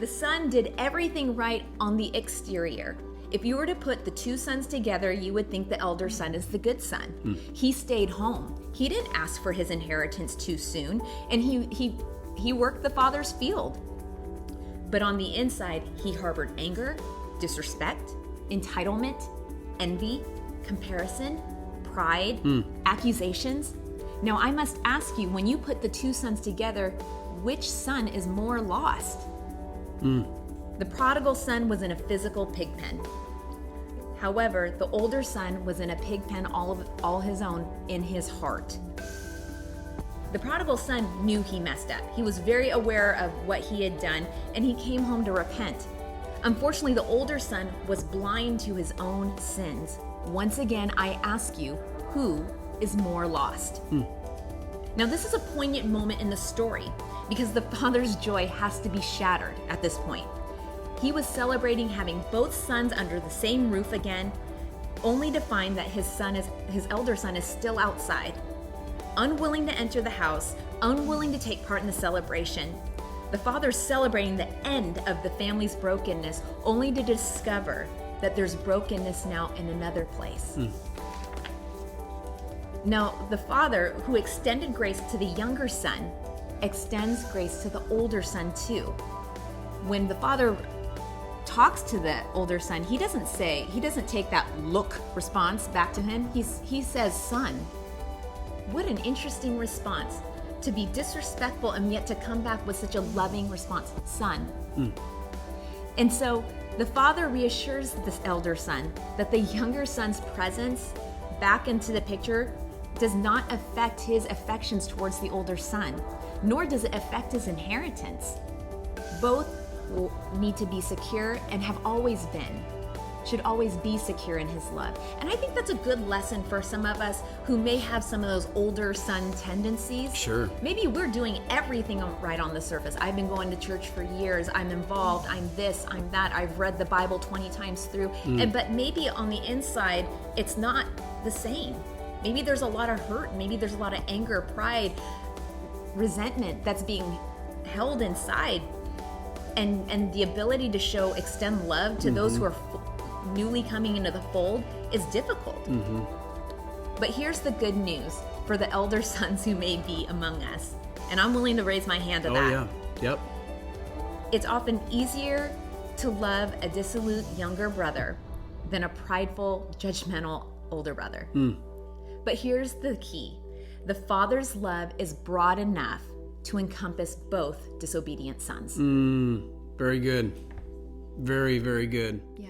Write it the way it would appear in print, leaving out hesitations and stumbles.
The son did everything right on the exterior. If you were to put the two sons together, you would think the elder son is the good son. He stayed home. He didn't ask for his inheritance too soon, and he worked the father's field. But on the inside, he harbored anger, disrespect, entitlement, envy, comparison, pride, accusations. Now, I must ask you, when you put the two sons together, which son is more lost? The prodigal son was in a physical pig pen. However, the older son was in a pig pen all his own in his heart. The prodigal son knew he messed up. He was very aware of what he had done, and he came home to repent. Unfortunately, the older son was blind to his own sins. Once again, I ask you, who is more lost? Now, this is a poignant moment in the story because the father's joy has to be shattered at this point. He was celebrating having both sons under the same roof again, only to find that his elder son is still outside, unwilling to enter the house, unwilling to take part in the celebration. The father's celebrating the end of the family's brokenness, only to discover that there's brokenness now in another place. Now, the father, who extended grace to the younger son, extends grace to the older son too. When the father talks to the older son, he doesn't take that look response back to him. He says, son. What an interesting response, to be disrespectful and yet to come back with such a loving response, son. And so the father reassures this elder son that the younger son's presence back into the picture does not affect his affections towards the older son, nor does it affect his inheritance. Both will need to be secure and should always be secure in his love. And I think that's a good lesson for some of us who may have some of those older son tendencies. Sure. Maybe we're doing everything right on the surface. I've been going to church for years. I'm involved. I'm this, I'm that. I've read the Bible 20 times through. But maybe on the inside, it's not the same. Maybe there's a lot of hurt. Maybe there's a lot of anger, pride, resentment that's being held inside. And the ability to extend love to those who are newly coming into the fold is difficult. But here's the good news for the elder sons who may be among us. And I'm willing to raise my hand to that. Oh, yeah. Yep. It's often easier to love a dissolute younger brother than a prideful, judgmental older brother. But here's the key. The father's love is broad enough to encompass both disobedient sons. Very good. Very, very good. Yeah.